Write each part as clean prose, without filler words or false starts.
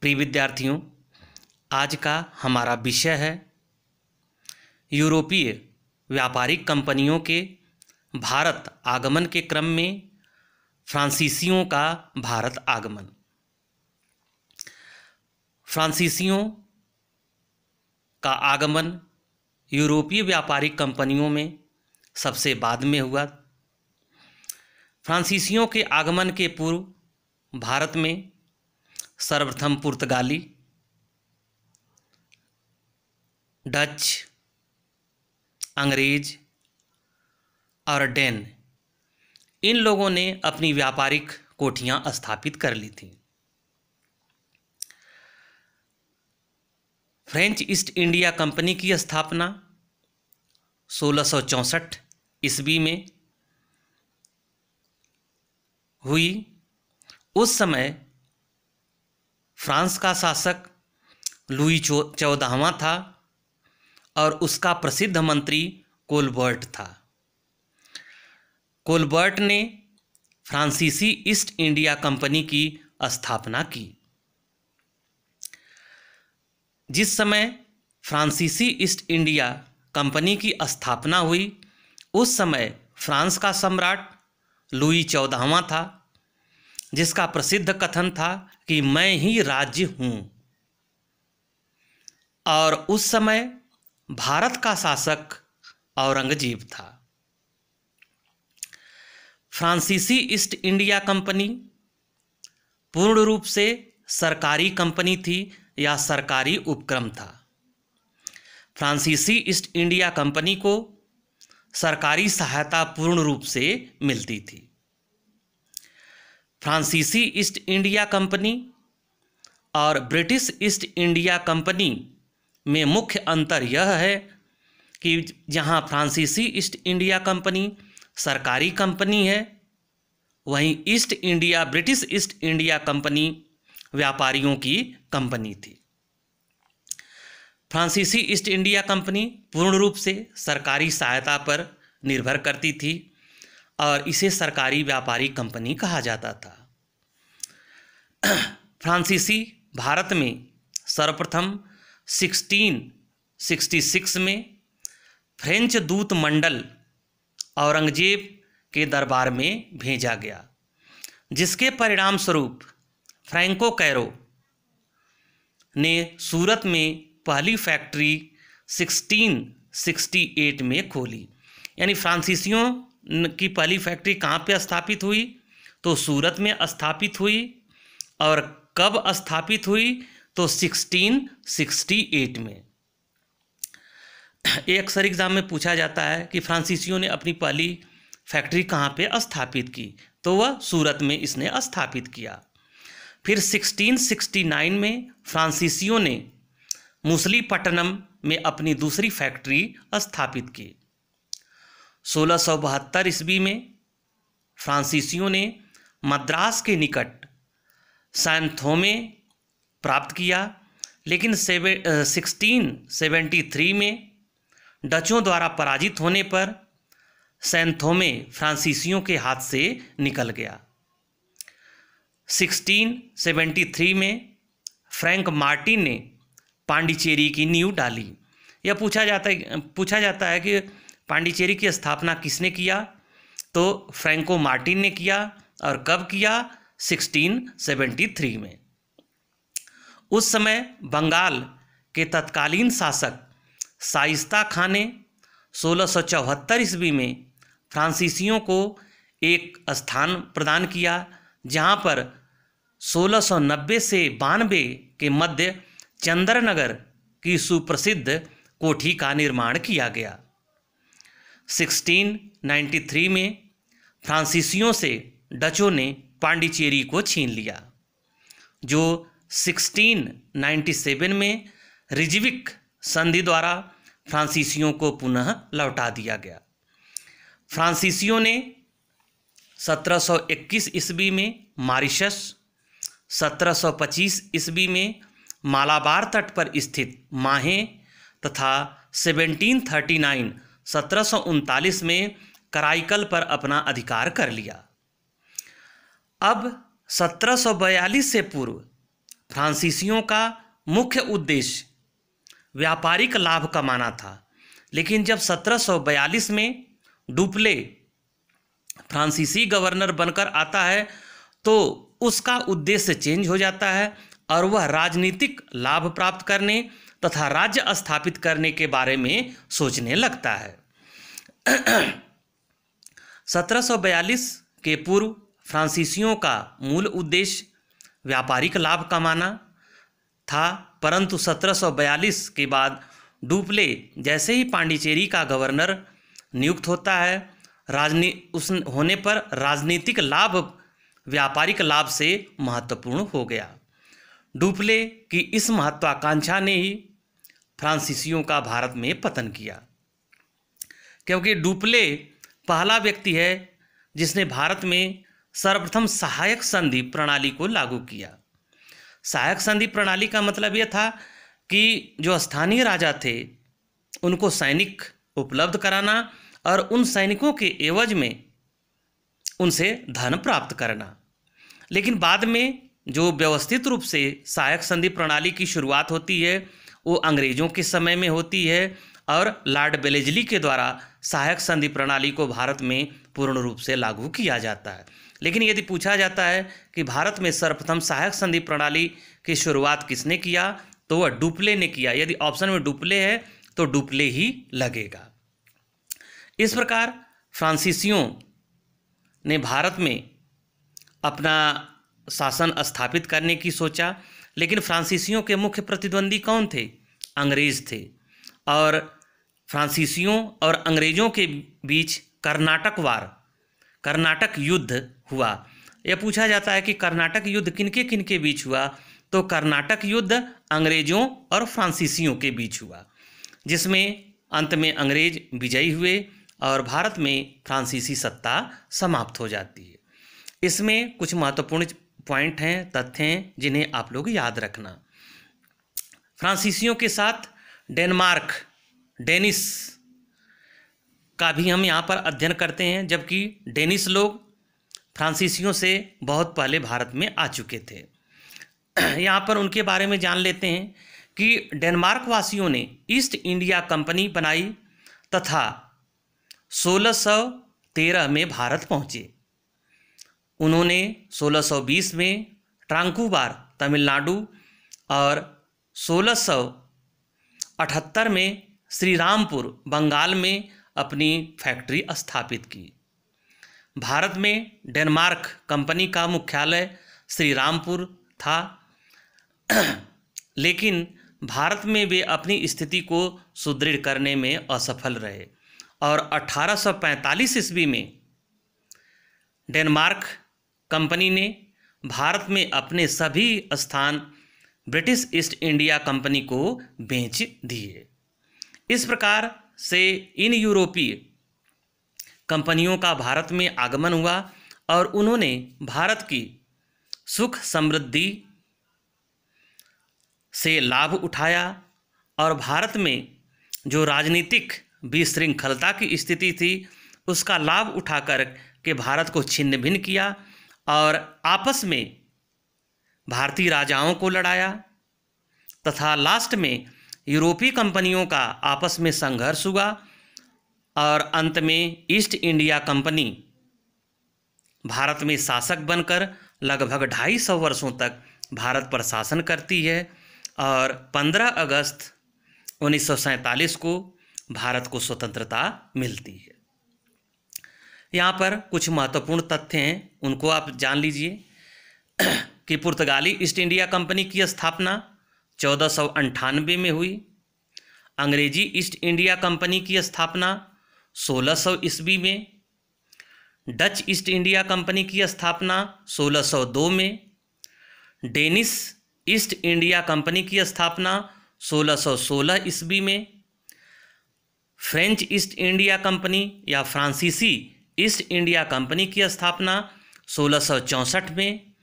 प्रिय विद्यार्थियों, आज का हमारा विषय है यूरोपीय व्यापारिक कंपनियों के भारत आगमन के क्रम में फ्रांसीसियों का भारत आगमन। फ्रांसीसियों का आगमन यूरोपीय व्यापारिक कंपनियों में सबसे बाद में हुआ। फ्रांसीसियों के आगमन के पूर्व भारत में सर्वप्रथम पुर्तगाली, डच, अंग्रेज और डेन इन लोगों ने अपनी व्यापारिक कोठियां स्थापित कर ली थीं। फ्रेंच ईस्ट इंडिया कंपनी की स्थापना 1664 ईस्वी में हुई। उस समय फ्रांस का शासक लुई 14वां था और उसका प्रसिद्ध मंत्री कोलबर्ट था। कोलबर्ट ने फ्रांसीसी ईस्ट इंडिया कंपनी की स्थापना की। जिस समय फ्रांसीसी ईस्ट इंडिया कंपनी की स्थापना हुई उस समय फ्रांस का सम्राट लुई 14वां था, जिसका प्रसिद्ध कथन था कि मैं ही राज्य हूँ। और उस समय भारत का शासक औरंगजेब था। फ्रांसीसी ईस्ट इंडिया कंपनी पूर्ण रूप से सरकारी कंपनी थी या सरकारी उपक्रम था। फ्रांसीसी ईस्ट इंडिया कंपनी को सरकारी सहायता पूर्ण रूप से मिलती थी। फ्रांसीसी ईस्ट इंडिया कंपनी और ब्रिटिश ईस्ट इंडिया कंपनी में मुख्य अंतर यह है कि जहां फ्रांसीसी ईस्ट इंडिया कंपनी सरकारी कंपनी है, वहीं east India British east India company व्यापारियों की कंपनी थी। फ्रांसीसी ईस्ट इंडिया कंपनी पूर्ण रूप से सरकारी सहायता पर निर्भर करती थी और इसे सरकारी व्यापारिक कंपनी कहा जाता था। फ्रांसीसी भारत में सर्वप्रथम 1666 में फ्रेंच दूत मंडल औरंगजेब के दरबार में भेजा गया, जिसके परिणाम स्वरूप फ्रैंको कैरो ने सूरत में पहली फैक्ट्री 1668 में खोली। यानी फ्रांसीसियों की पहली फैक्ट्री कहाँ पे स्थापित हुई? तो सूरत में स्थापित हुई। और कब स्थापित हुई? तो 1668 में। एक अक्सर एग्जाम में पूछा जाता है कि फ्रांसीसियों ने अपनी पहली फैक्ट्री कहाँ पे स्थापित की, तो वह सूरत में इसने स्थापित किया। फिर 1669 में फ्रांसीसियों ने मुसलीपट्टनम में अपनी दूसरी फैक्ट्री स्थापित की। 1672 ईस्वी में फ्रांसीसियों ने मद्रास के निकट सैन थोमे प्राप्त किया, लेकिन 1673 में डचों द्वारा पराजित होने पर सैन थोमे फ्रांसीसियों के हाथ से निकल गया। 1673 में फ्रैंक मार्टिन ने पांडिचेरी की नींव डाली। यह पूछा जाता है कि पांडिचेरी की स्थापना किसने किया? तो फ्रैंको मार्टिन ने किया। और कब किया? 1673 में। उस समय बंगाल के तत्कालीन शासक शाइस्ता खां ने 1674 ईस्वी में फ्रांसीसियों को एक स्थान प्रदान किया, जहां पर 1690 से 92 के मध्य चंद्रनगर की सुप्रसिद्ध कोठी का निर्माण किया गया। 1693 में फ्रांसीसियों से डचों ने पांडिचेरी को छीन लिया, जो 1697 में रिजविक संधि द्वारा फ्रांसीसियों को पुनः लौटा दिया गया। फ्रांसीसियों ने 1721 ईस्वी में मॉरिशस, 1725 ईस्वी में मालाबार तट पर स्थित माहे तथा 1739 में कराईकल पर अपना अधिकार कर लिया। अब 1742 से पूर्व फ्रांसीसियों का मुख्य उद्देश्य व्यापारिक लाभ कमाना था, लेकिन जब 1742 में डुप्ले फ्रांसीसी गवर्नर बनकर आता है तो उसका उद्देश्य चेंज हो जाता है और वह राजनीतिक लाभ प्राप्त करने तथा राज्य स्थापित करने के बारे में सोचने लगता है। 1742 के पूर्व फ्रांसीसियों का मूल उद्देश्य व्यापारिक लाभ कमाना था, परंतु 1742 के बाद डुप्ले जैसे ही पांडिचेरी का गवर्नर नियुक्त होता है, उस होने पर राजनीतिक लाभ व्यापारिक लाभ से महत्वपूर्ण हो गया। डुप्ले की इस महत्वाकांक्षा ने ही फ्रांसीसियों का भारत में पतन किया, क्योंकि डुप्ले पहला व्यक्ति है जिसने भारत में सर्वप्रथम सहायक संधि प्रणाली को लागू किया। सहायक संधि प्रणाली का मतलब यह था कि जो स्थानीय राजा थे उनको सैनिक उपलब्ध कराना और उन सैनिकों के एवज में उनसे धन प्राप्त करना। लेकिन बाद में जो व्यवस्थित रूप से सहायक संधि प्रणाली की शुरुआत होती है वो अंग्रेजों के समय में होती है और लॉर्ड वेलेस्ली के द्वारा सहायक संधि प्रणाली को भारत में पूर्ण रूप से लागू किया जाता है। लेकिन यदि पूछा जाता है कि भारत में सर्वप्रथम सहायक संधि प्रणाली की शुरुआत किसने किया, तो वह डुप्ले ने किया। यदि ऑप्शन में डुप्ले है तो डुप्ले ही लगेगा। इस प्रकार फ्रांसीसियों ने भारत में अपना शासन स्थापित करने की सोचा, लेकिन फ्रांसीसियों के मुख्य प्रतिद्वंदी कौन थे? अंग्रेज थे। और फ्रांसीसियों और अंग्रेजों के बीच कर्नाटक युद्ध हुआ। यह पूछा जाता है कि कर्नाटक युद्ध किनके किनके बीच हुआ, तो कर्नाटक युद्ध अंग्रेजों और फ्रांसीसियों के बीच हुआ, जिसमें अंत में अंग्रेज विजयी हुए और भारत में फ्रांसीसी सत्ता समाप्त हो जाती है। इसमें कुछ महत्वपूर्ण पॉइंट हैं, तथ्य हैं, जिन्हें आप लोग याद रखना। फ्रांसीसियों के साथ डेनिस का भी हम यहाँ पर अध्ययन करते हैं, जबकि डेनिस लोग फ्रांसीसियों से बहुत पहले भारत में आ चुके थे। यहाँ पर उनके बारे में जान लेते हैं कि डेनमार्क वासियों ने ईस्ट इंडिया कंपनी बनाई तथा 1613 में भारत पहुँचे। उन्होंने 1620 में ट्रांकुबार तमिलनाडु और 1678 में श्रीरामपुर बंगाल में अपनी फैक्ट्री स्थापित की। भारत में डेनमार्क कंपनी का मुख्यालय श्रीरामपुर था, लेकिन भारत में वे अपनी स्थिति को सुदृढ़ करने में असफल रहे और 1845 ईस्वी में डेनमार्क कंपनी ने भारत में अपने सभी स्थान ब्रिटिश ईस्ट इंडिया कंपनी को बेच दिए। इस प्रकार से इन यूरोपीय कंपनियों का भारत में आगमन हुआ और उन्होंने भारत की सुख समृद्धि से लाभ उठाया और भारत में जो राजनीतिक विशृंखलता की स्थिति थी उसका लाभ उठाकर के भारत को छिन्न भिन्न किया और आपस में भारतीय राजाओं को लड़ाया तथा लास्ट में यूरोपीय कंपनियों का आपस में संघर्ष हुआ और अंत में ईस्ट इंडिया कंपनी भारत में शासक बनकर लगभग 250 वर्षों तक भारत पर शासन करती है और 15 अगस्त 1947 को भारत को स्वतंत्रता मिलती है। यहाँ पर कुछ महत्वपूर्ण तथ्य हैं, उनको आप जान लीजिए कि पुर्तगाली ईस्ट इंडिया कंपनी की स्थापना 1498 में हुई। अंग्रेजी ईस्ट इंडिया कंपनी की स्थापना 1600 ईस्वी में। डच ईस्ट इंडिया कंपनी की स्थापना 1602 में। डेनिश ईस्ट इंडिया कंपनी की स्थापना 1616 ईस्वी में। फ्रेंच ईस्ट इंडिया कंपनी या फ्रांसीसी ईस्ट इंडिया कंपनी की स्थापना 1664 में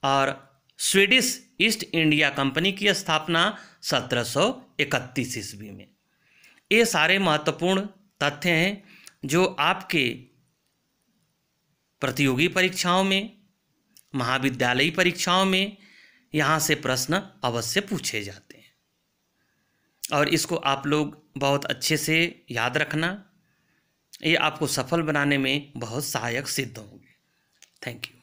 और स्वीडिश ईस्ट इंडिया कंपनी की स्थापना 1731 ईस्वी में। ये सारे महत्वपूर्ण तथ्य हैं जो आपके प्रतियोगी परीक्षाओं में, महाविद्यालयी परीक्षाओं में यहाँ से प्रश्न अवश्य पूछे जाते हैं और इसको आप लोग बहुत अच्छे से याद रखना। ये आपको सफल बनाने में बहुत सहायक सिद्ध होंगे। Thank you.